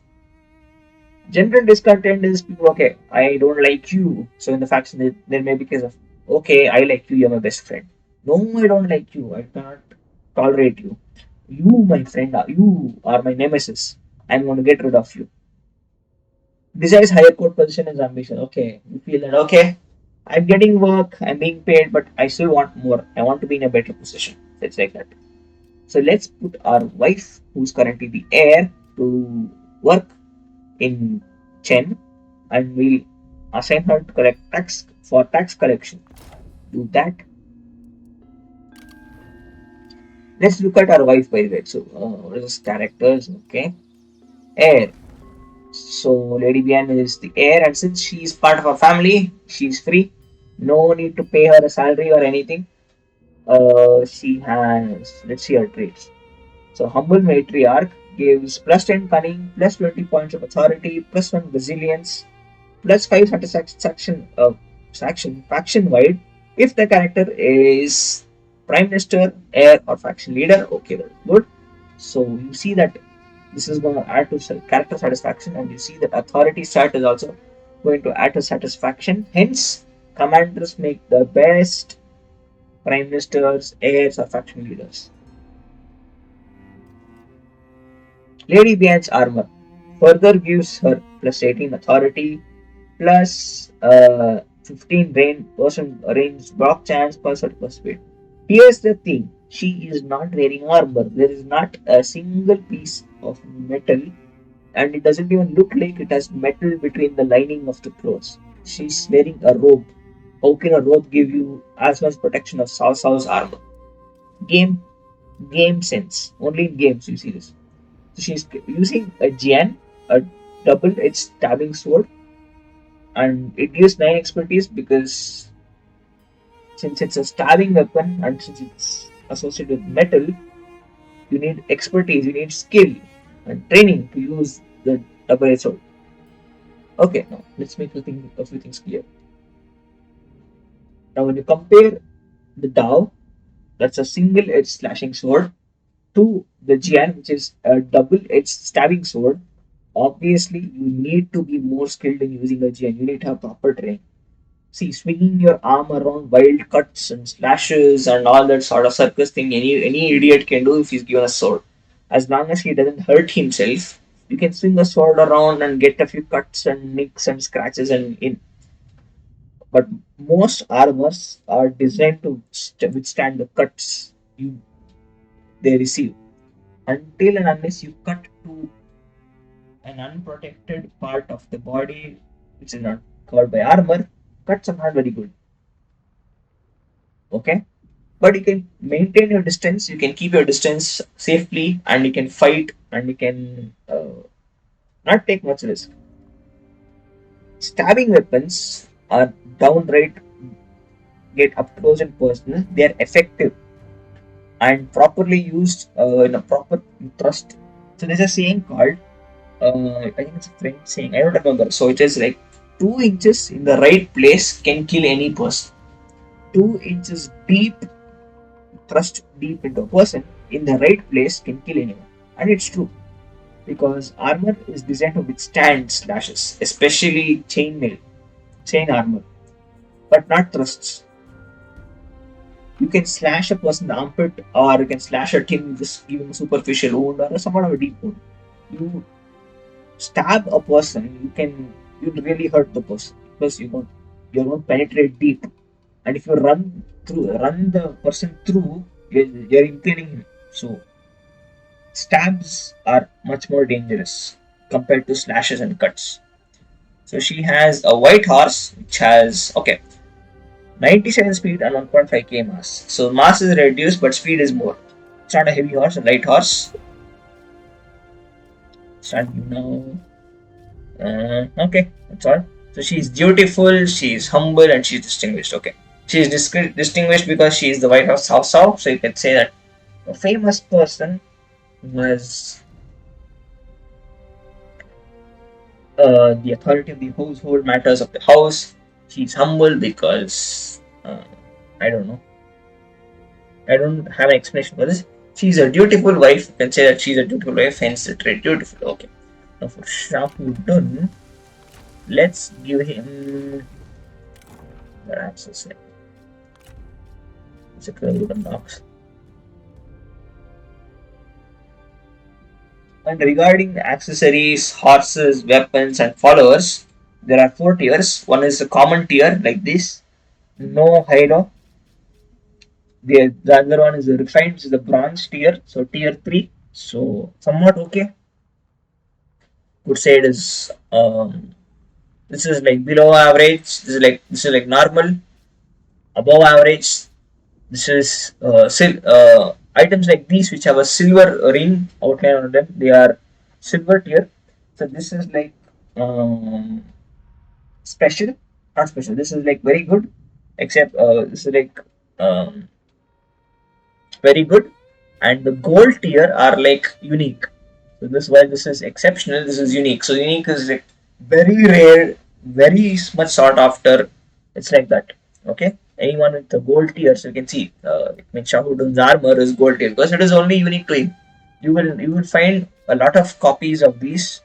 A: General discontent is people, okay, I don't like you. So in the faction, there may be case of, okay, I like you, you're my best friend. No, I don't like you. I cannot tolerate you. You are my nemesis. I'm going to get rid of you. Desires higher court position is ambition. Okay, you feel that, okay, I'm getting work, I'm being paid, but I still want more. I want to be in a better position. It's like that. So let's put our wife, who's currently the heir, to work in Chen, and we'll assign her to collect tax for tax collection. Do that. Let's look at our wife by the way. So, what is this characters? Okay, heir. So, Lady Bian is the heir, and since she is part of our family, she's free. No need to pay her a salary or anything. She has. Let's see her traits. So, humble matriarch gives plus 10 cunning, plus 20 points of authority, plus 1 resilience, plus 5 satisfaction faction wide if the character is prime minister, heir, or faction leader. Okay, that's good. So you see that this is going to add to character satisfaction, and you see that authority stat is also going to add to satisfaction. Hence, commanders make the best prime ministers, heirs, or faction leaders. Lady Bian's armor further gives her plus 18 authority, plus 15 range block chance per per speed. Here's the thing, she is not wearing armor. There is not a single piece of metal, and it doesn't even look like it has metal between the lining of the clothes. She's wearing a robe. How can a robe give you as much protection as Cao Cao's armor? Game game sense. Only in games you see this. So she's using a Jian, a double-edged stabbing sword, and it gives 9 expertise because since it's a stabbing weapon and since it's associated with metal, you need expertise, you need skill and training to use the double-edged sword. Okay, now let's make a few things clear. Now, when you compare the Dao, that's a single-edged slashing sword, to the Jian, which is a double-edged stabbing sword, obviously you need to be more skilled in using a Jian. You need to have proper training. See, swinging your arm around, wild cuts and slashes and all that sort of circus thing, any idiot can do if he's given a sword. As long as he doesn't hurt himself, you can swing a sword around and get a few cuts and nicks and scratches and in. But most armors are designed to withstand the cuts they receive. Until and unless you cut to an unprotected part of the body which is not covered by armor, cuts are not very good. Okay? But you can maintain your distance, you can keep your distance safely, and you can fight and you can not take much risk. Stabbing weapons are downright get up close and personal. They are effective and properly used in a proper thrust. So there's a saying called, I think it's a French saying, I don't remember. So it is like 2 inches in the right place can kill any person. 2 inches deep, thrust deep into a person in the right place can kill anyone. And it's true because armor is designed to withstand slashes, especially chain armor, but not thrusts. You can slash a person's armpit, or you can slash at him, just giving a superficial wound or somewhat of a deep wound. You stab a person, you really hurt the person because you won't penetrate deep. And if you run the person through, you're impaling him. So stabs are much more dangerous compared to slashes and cuts. So she has a white horse which has 97 speed and 1.5k mass. So mass is reduced but speed is more. It's not a heavy horse, a light horse. Start now. Okay, that's all. So she's beautiful, she's humble, and she's distinguished. Okay, she's distinguished because she's the White House Cao Cao. So you can say that a famous person was the authority of the household matters of the house. She's humble because I don't know. I don't have an explanation for this. She's a dutiful wife. You can say that she's a dutiful wife, hence the trait dutiful. Okay. Now for Shahudun, let's give him the access. It's a wooden box. And regarding accessories, horses, weapons, and followers, there are 4 tiers. One is a common tier like this, no halo. The other one is the refined, which is the bronze tier, so tier 3. So somewhat okay. Could say it is this is like below average. This is like normal. Above average. This is items like these which have a silver ring outline on them. They are silver tier. So this is like special, not special. This is like very good, except this is like very good, and the gold tier are like unique. So this while this is exceptional, this is unique. So unique is like very rare, very much sought after. It's like that. Okay. Anyone with the gold tier, so you can see, it means Shahudun's armor is gold tier because it is only unique to him. You will find a lot of copies of these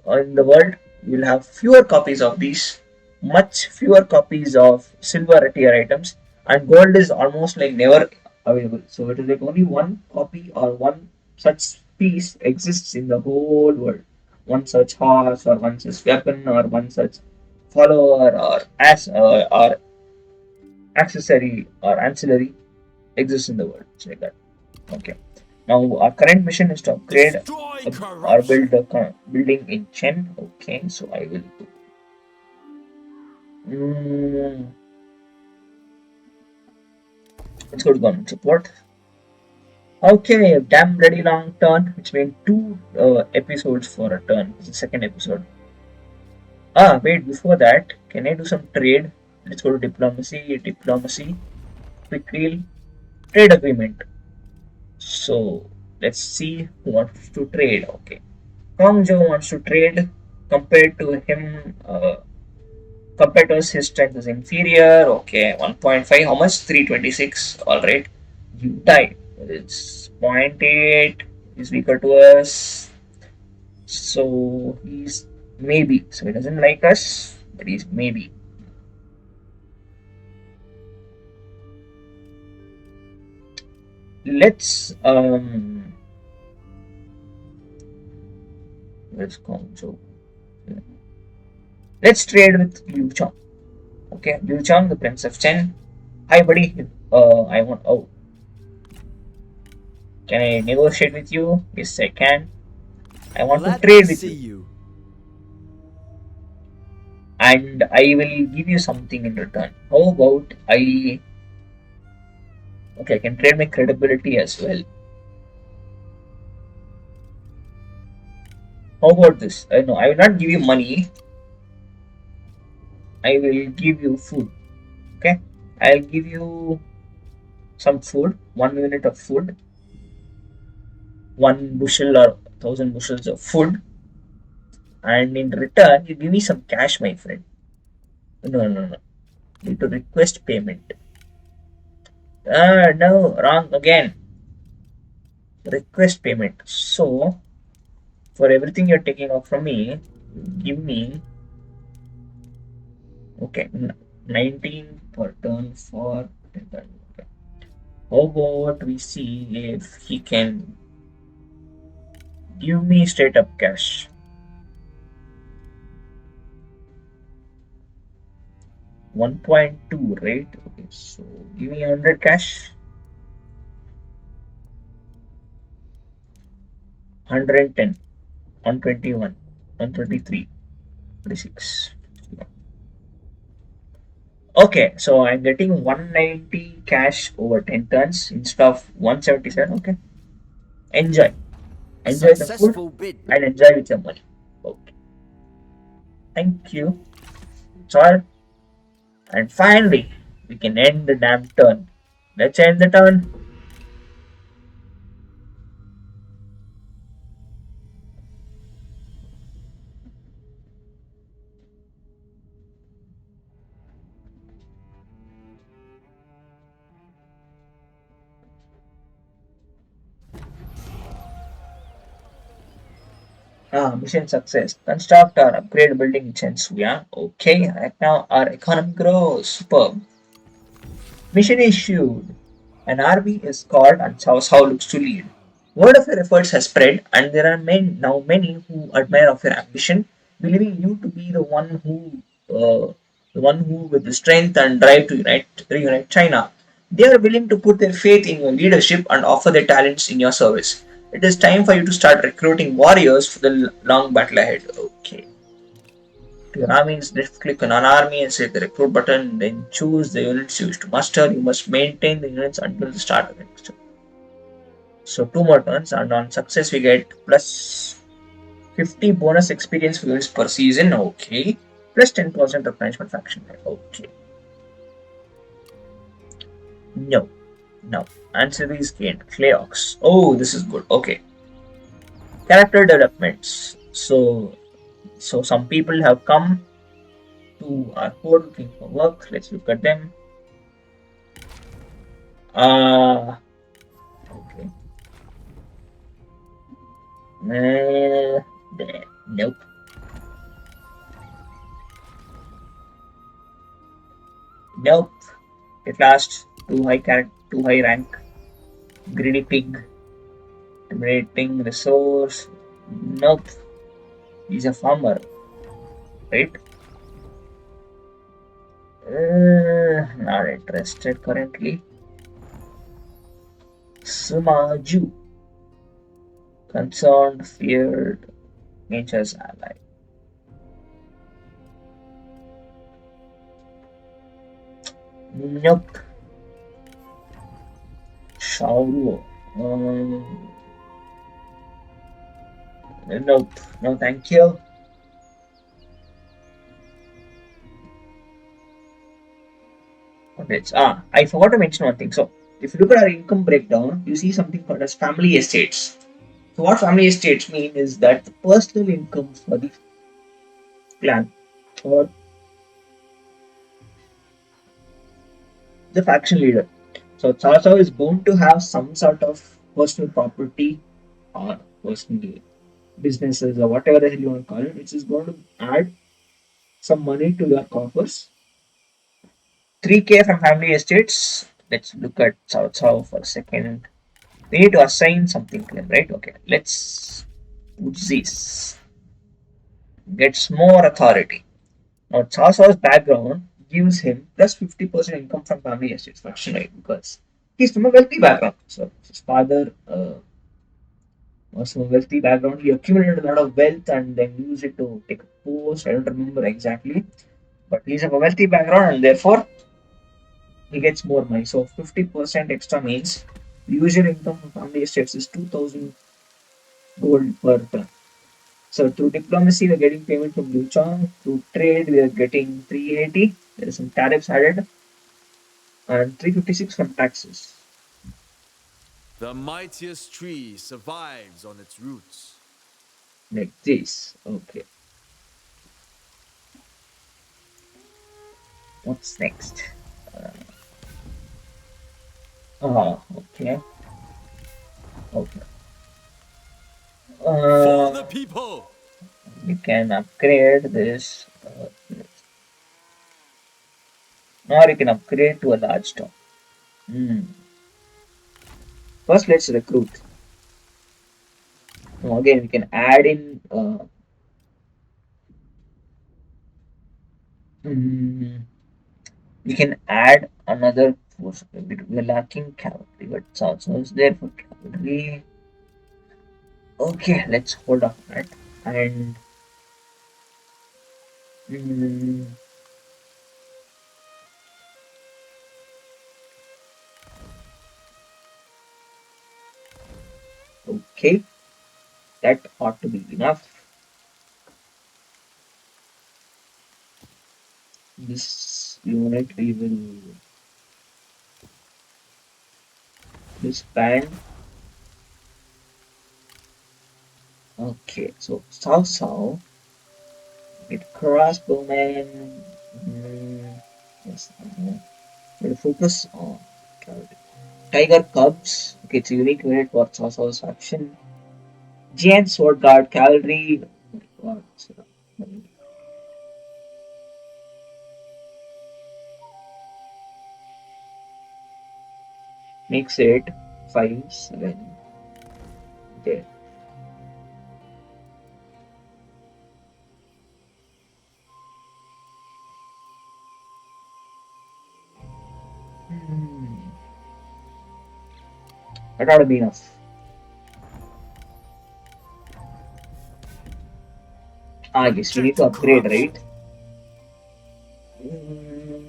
A: in the world. You will have fewer copies of these, much fewer copies of silver tier items, and gold is almost like never available. So it is like only one copy or one such piece exists in the whole world. One such horse or one such weapon or one such follower or accessory or ancillary exists in the world. It's like that. Okay. Now our current mission is to upgrade
B: Destroy
A: or
B: corruption.
A: build a building in Chen. Okay, so I will. Mm, let's go to government support. Okay, damn ready long turn, which means 2 episodes for a turn. It's the second episode. Wait, before that, can I do some trade? Let's go to diplomacy, quick deal, trade agreement. So let's see who wants to trade. Okay, Kongjo wants to trade. Compared to him, compared to us, his strength is inferior. Okay, 1.5. How much? 326. All right, you die. It's 0.8. He's weaker to us. So, he's maybe. So, he doesn't like us, but he's maybe. let's let's go. So let's trade with Liu Chong. Okay, Liu Chong, the Prince of Chen. Hi, buddy. I want. Oh, can I negotiate with you? Yes, I can. I want to
C: Glad to
A: trade with
C: see
A: you,
C: you.
A: and I will give you something in return. How about I? Okay, I can trade my credibility as well. How about this? No, I will not give you money. I will give you food. Okay, I'll give you some food. 1 unit of food. 1 bushel or 1,000 bushels of food, and in return, you give me some cash, my friend. No, no, no. Need to request payment. No, wrong again. Request payment. So, for everything you're taking off from me, give me, okay, 19 per turn for 10 turn. Okay. How about we see if he can give me straight up cash? 1.2, right? Okay, so give me 100 cash. 110, 121, 123, 36. Okay, so I'm getting 190 cash over 10 turns instead of 177. Okay, enjoy.
C: A
A: Enjoy the food
C: successful bid.
A: and enjoy with your money. Okay, thank you. That's all. And finally, we can end the damn turn. Let's end the turn. Mission success. Construct or upgrade building in Chensuya. Okay, right now our economy grows. Superb. Mission issued. An army is called and Cao looks to lead. Word of your efforts has spread, and there are many who admire of your ambition, believing you to be the one who with the strength and drive to reunite China. They are willing to put their faith in your leadership and offer their talents in your service. It is time for you to start recruiting warriors for the long battle ahead. Okay. To your armies, left click on an army and select the recruit button, then choose the units you wish to muster. You must maintain the units until the start of the next turn. So 2 more turns, and on success we get plus 50 bonus experience for units per season. Okay. Plus 10% replenishment faction. Okay. No. No. Answer is gained. Clay Ox. Oh, this is good. Okay. Character developments. So some people have come to our code looking for work. Let's look at them. Okay. Uh, nope. Nope. At last, too high rank. Greedy pig. Intimidating resource. Nope. He's a farmer, right? Not interested currently. Sumaju. Concerned, feared, nature's ally. Nope. Shauru. Nope. No, thank you. Okay. I forgot to mention one thing. So, if you look at our income breakdown, you see something called as family estates. So, what family estates mean is that the personal income for the clan or the faction leader. So, Cao Cao is bound to have some sort of personal property or personal businesses or whatever the hell you want to call it, which is going to add some money to your coffers. 3K from family estates. Let's look at Cao Cao for a second. We need to assign something to him, right? Okay, let's put this. Gets more authority. Now, Cao Cao's background gives him plus 50% income from family estates. That's right, because he's from a wealthy background. So his father was from a wealthy background. He accumulated a lot of wealth and then used it to take a post. I don't remember exactly, but he's of a wealthy background and therefore he gets more money. So 50% extra means the usual income from family estates is 2,000 gold per ton. So through diplomacy, we're getting payment from Liu Chong. Through trade, we are getting 380. There is some tariffs added, and 356 from taxes.
C: The mightiest tree survives on its roots.
A: Like this. Okay. What's next? Okay. Okay.
C: For the
A: Uh,
C: people!
A: we can upgrade this, or you can upgrade to a large town. Hmm. First, let's recruit. Now, again, we can add in. Mm, we can add another force. We're lacking cavalry, but it's also is there for cavalry. Okay, let's hold on that. And mm, okay, that ought to be enough. This unit we will disband. Okay, so South South with crossbowmen. Yes, we'll focus on cavalry. Tiger Cubs. Okay, it's a unique unit for South South's faction. Giant Sword Guard Cavalry. Oh my God. Makes it 5, 7. Okay. Hmm. That ought to be enough. Ah, yes, we need to
C: Reject
A: upgrade,
C: corruption.
A: right? Mm,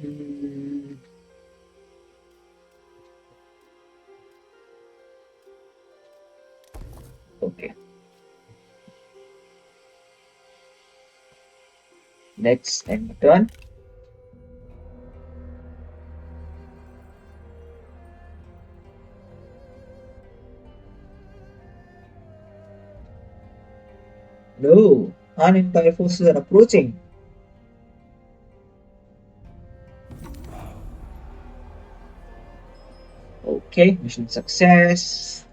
A: mm, okay, let's end turn. No, Han Empire forces are approaching. Okay, mission success.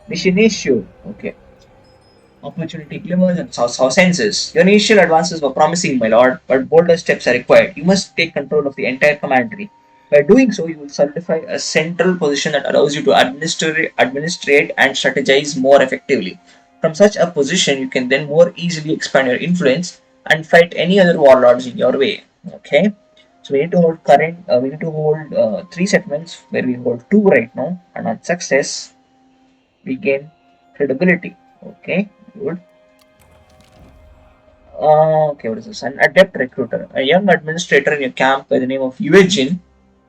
A: Mission issue. Okay. Opportunity glimmers and saw senses. Your initial advances were promising, my lord, but bolder steps are required. You must take control of the entire commandery. By doing so, you will solidify a central position that allows you to administrate and strategize more effectively. From such a position, you can then more easily expand your influence and fight any other warlords in your way. Okay, so we need to hold we need to hold 3 settlements where we hold 2 right now, and on success, we gain credibility. Okay, good. Okay, what is this? An adept recruiter. A young administrator in your camp by the name of Eugene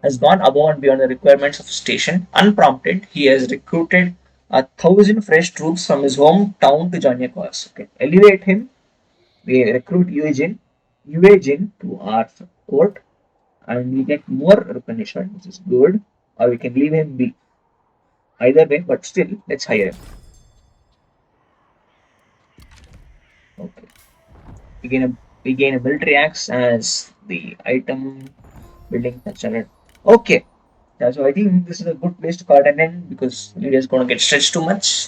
A: has gone above and beyond the requirements of his station. Unprompted, he has recruited 1,000 fresh troops from his hometown to join your cause. Okay, elevate him. We recruit Eugene to our court, and we get more replenishment, which is good. Or we can leave him be. Either way, but still, let's hire him. Okay. We gain a military axe as the item building culture. Okay. Yeah, so I think this is a good place to call it an end because video is going to get stretched too much.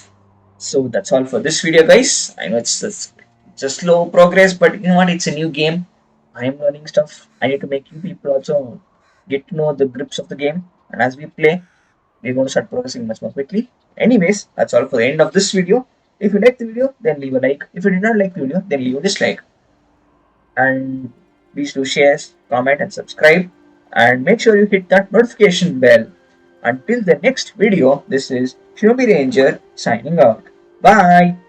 A: So that's all for this video, guys. I know it's a slow progress, but you know what? It's a new game. I am learning stuff. I need to make you people also get to know the grips of the game, and as we play, we're going to start progressing much more quickly. Anyways, that's all for the end of this video. If you like the video, then leave a like. If you did not like the video, then leave a dislike. And please do share, comment, and subscribe. And make sure you hit that notification bell. Until the next video, this is Shinobi Ranger signing out. Bye.